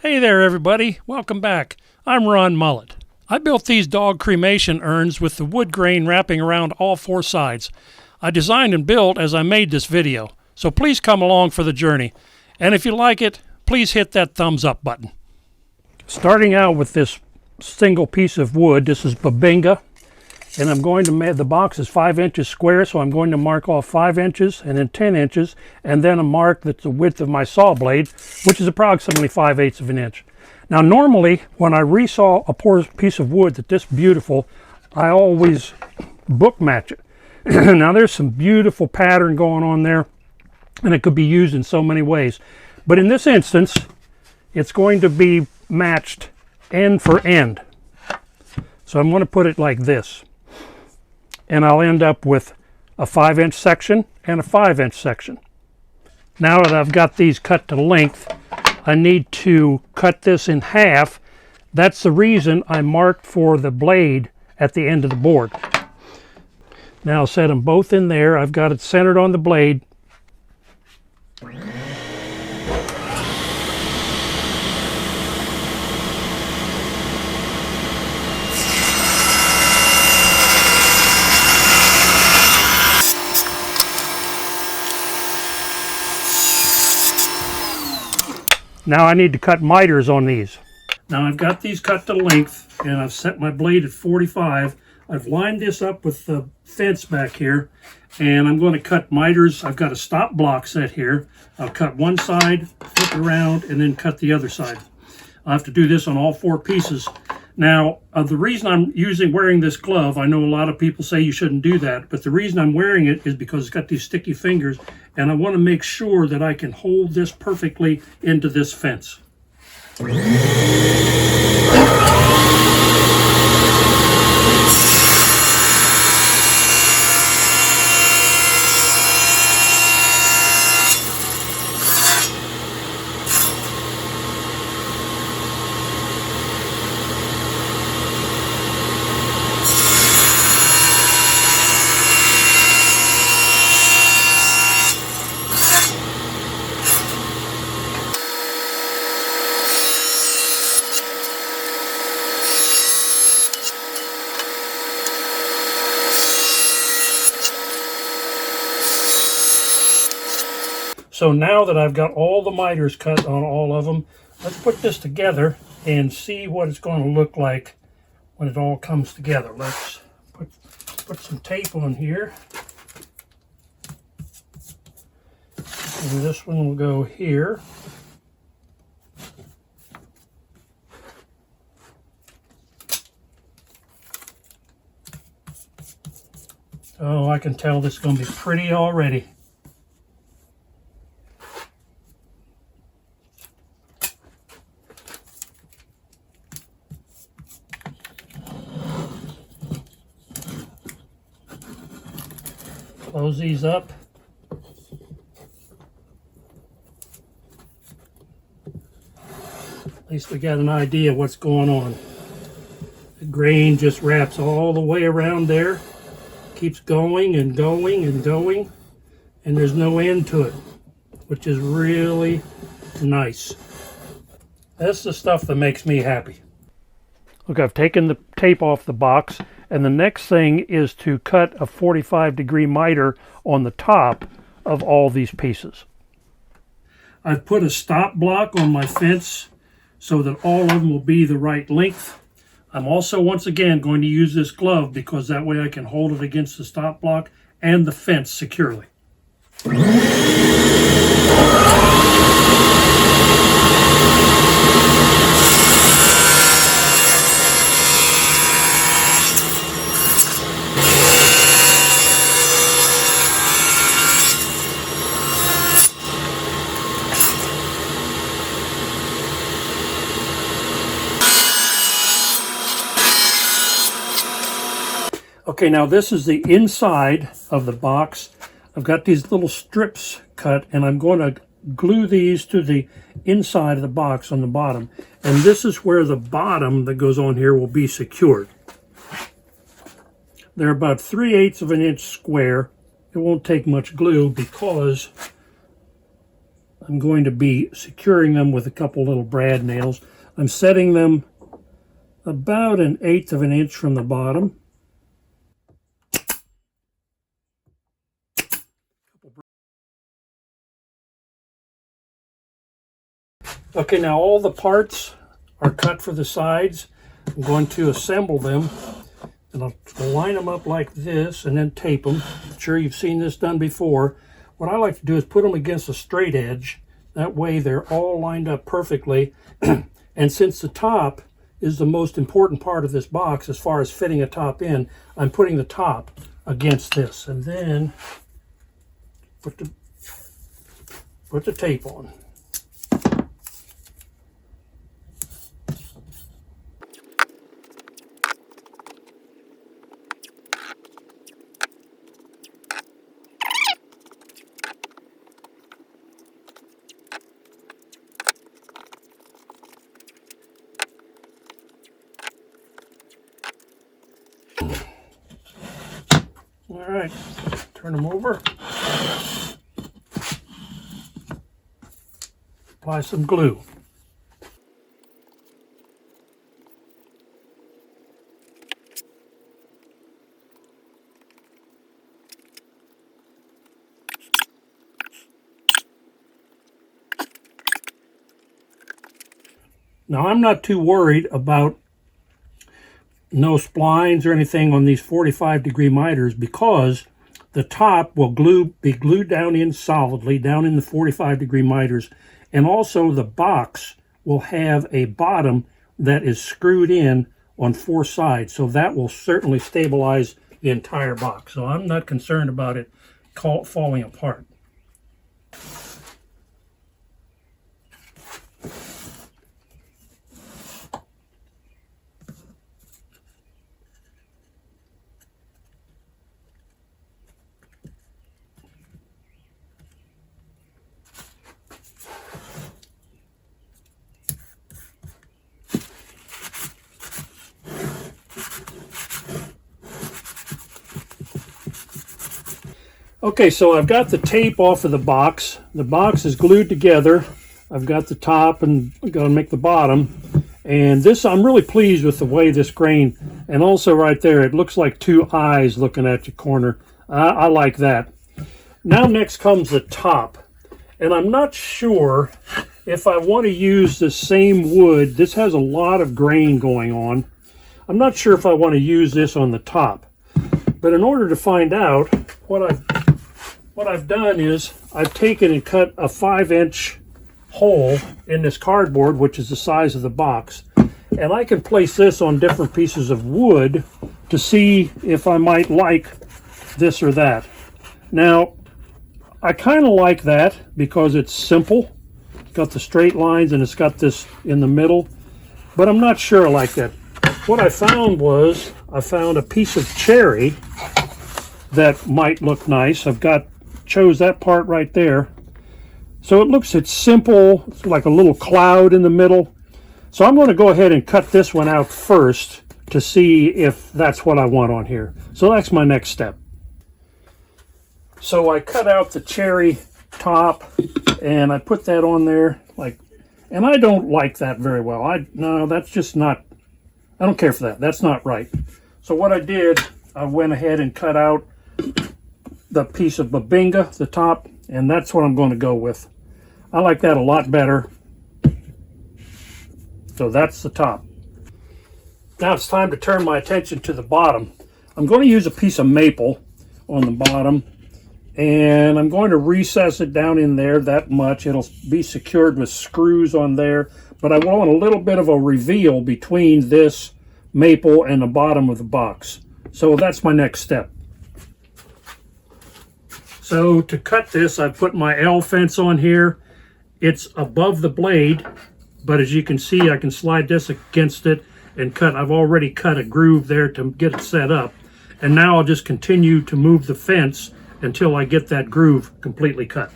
Hey there everybody, welcome back. I'm Ron Mullet. I built these dog cremation urns with the wood grain wrapping around all four sides. I designed and built as I made this video, so please come along for the journey. And if you like it, please hit that thumbs up button. Starting out with this single piece of wood, this is Babinga, and I'm going to make, the box is 5 inches square, so I'm going to mark off 5 inches and then 10 inches, and then a mark that's the width of my saw blade, which is approximately 5/8 of an inch. Now normally, when I resaw a poor piece of wood that's this beautiful, I always book match it. Now there's some beautiful pattern going on there, and it could be used in so many ways. But in this instance, it's going to be matched end for end. So I'm going to put it like this. And I'll end up with a 5-inch section and a 5-inch section. Now that I've got these cut to length, I need to cut this in half. That's the reason I marked for the blade at the end of the board. Now I'll set them both in there. I've got it centered on the blade. Now I need to cut miters on these. Now I've got these cut to length and I've set my blade at 45. I've lined this up with the fence back here and I'm going to cut miters. I've got a stop block set here. I'll cut one side, flip it around, and then cut the other side. I'll have to do this on all 4 pieces. Now, the reason I'm wearing this glove, I know a lot of people say you shouldn't do that, but the reason I'm wearing it is because it's got these sticky fingers, and I want to make sure that I can hold this perfectly into this fence. So now that I've got all the miters cut on all of them, let's put this together and see what it's going to look like when it all comes together. Let's put some tape on here. And this one will go here. Oh, I can tell this is going to be pretty already. Close these up. At least we got an idea what's going on. The grain just wraps all the way around there. Keeps going and going and going. And there's no end to it, which is really nice. That's the stuff that makes me happy. Look, I've taken the tape off the box, and the next thing is to cut a 45-degree miter on the top of all these pieces. I've put a stop block on my fence so that all of them will be the right length. I'm also, once again, going to use this glove because that way I can hold it against the stop block and the fence securely. Okay, now this is the inside of the box. I've got these little strips cut, and I'm going to glue these to the inside of the box on the bottom. And this is where the bottom that goes on here will be secured. They're about 3/8 of an inch square. It won't take much glue because I'm going to be securing them with a couple little brad nails. I'm setting them about 1/8 of an inch from the bottom. Okay, now all the parts are cut for the sides. I'm going to assemble them, and I'll line them up like this and then tape them. I'm sure you've seen this done before. What I like to do is put them against a straight edge. That way they're all lined up perfectly. And since the top is the most important part of this box as far as fitting a top in, I'm putting the top against this. And then put the tape on. All right, turn them over. Apply some glue. Now, I'm not too worried about no splines or anything on these 45-degree miters because the top will be glued down in solidly, down in the 45-degree miters, and also the box will have a bottom that is screwed in on 4 sides, so that will certainly stabilize the entire box. So I'm not concerned about it falling apart. Okay, so I've got the tape off of the box. The box is glued together. I've got the top and I'm going to make the bottom. And this, I'm really pleased with the way this grain, and also right there, it looks like 2 eyes looking at your corner. I like that. Now next comes the top. And I'm not sure if I want to use the same wood. This has a lot of grain going on. I'm not sure if I want to use this on the top. But in order to find out, what I've done is I've taken and cut a 5-inch hole in this cardboard, which is the size of the box. And I can place this on different pieces of wood to see if I might like this or that. Now, I kind of like that because it's simple. It's got the straight lines and it's got this in the middle. But I'm not sure I like that. What I found was I found a piece of cherry that might look nice. Chose that part right there. So it's simple. It's like a little cloud in the middle. So I'm going to go ahead and cut this one out first to see if that's what I want on here. So that's my next step. So I cut out the cherry top and I put that on there, and I don't like that very well. No, that's just not, I don't care for that. That's not right. So what I did, I went ahead and cut out the piece of babinga, the top, and that's what I'm going to go with. I like that a lot better. So that's the top. Now it's time to turn my attention to the bottom. I'm going to use a piece of maple on the bottom, and I'm going to recess it down in there that much. It'll be secured with screws on there, but I want a little bit of a reveal between this maple and the bottom of the box. So that's my next step. So to cut this, I put my L fence on here. It's above the blade, but as you can see, I can slide this against it and cut. I've already cut a groove there to get it set up. And now I'll just continue to move the fence until I get that groove completely cut.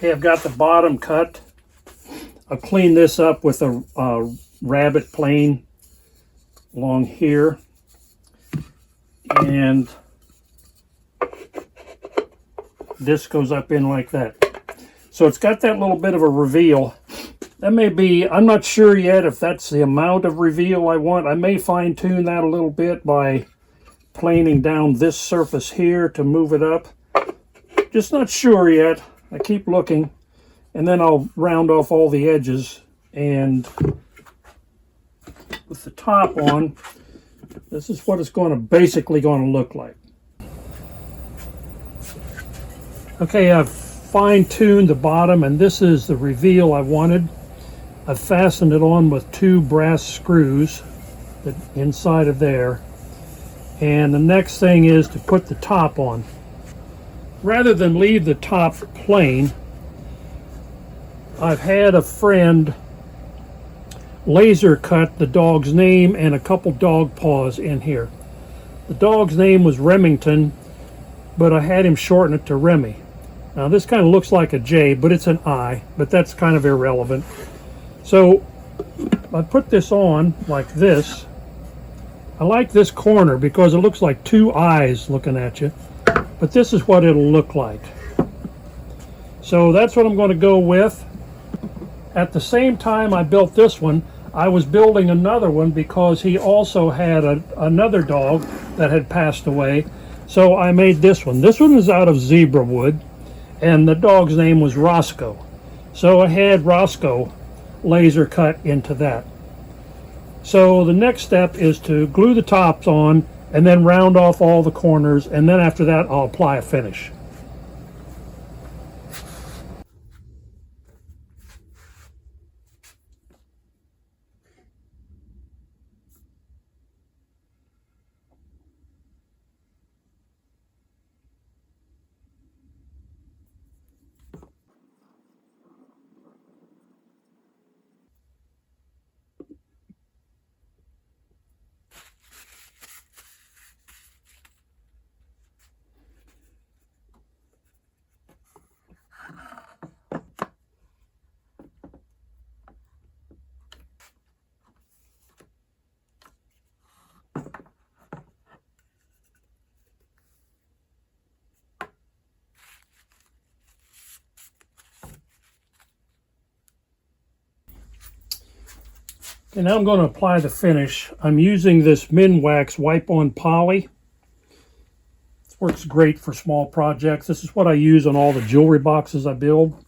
Okay, I've got the bottom cut. I'll clean this up with a rabbet plane along here. And this goes up in like that. So it's got that little bit of a reveal. That may be, I'm not sure yet if that's the amount of reveal I want. I may fine tune that a little bit by planing down this surface here to move it up. Just not sure yet. I keep looking, and then I'll round off all the edges. And with the top on, this is what it's basically going to look like. Okay, I've fine-tuned the bottom, and this is the reveal I wanted. I've fastened it on with 2 brass screws inside of there. And the next thing is to put the top on. Rather than leave the top plain, I've had a friend laser cut the dog's name and a couple dog paws in here. The dog's name was Remington, but I had him shorten it to Remy. Now this kind of looks like a J, but it's an I, but that's kind of irrelevant. So I put this on like this. I like this corner because it looks like 2 eyes looking at you, but this is what it'll look like. So that's what I'm going to go with. At the same time I built this one, I was building another one because he also had another dog that had passed away. So I made this one. This one is out of zebra wood, and the dog's name was Roscoe. So I had Roscoe laser cut into that. So the next step is to glue the tops on and then round off all the corners, and then after that I'll apply a finish. And now I'm going to apply the finish. I'm using this Minwax Wipe-On Poly. This works great for small projects. This is what I use on all the jewelry boxes I build.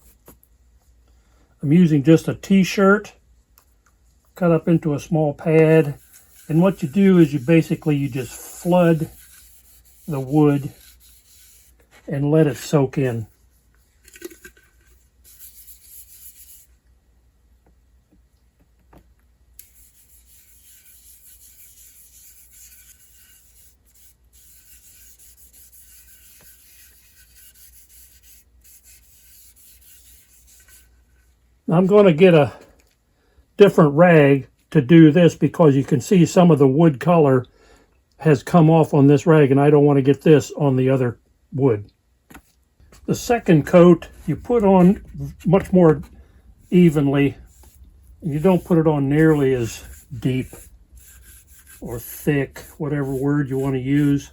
I'm using just a t-shirt cut up into a small pad. And what you do is you just flood the wood and let it soak in. I'm going to get a different rag to do this because you can see some of the wood color has come off on this rag, and I don't want to get this on the other wood. The second coat you put on much more evenly. You don't put it on nearly as deep or thick, whatever word you want to use.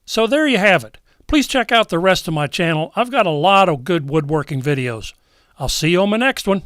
So there you have it. Please check out the rest of my channel. I've got a lot of good woodworking videos. I'll see you on my next one.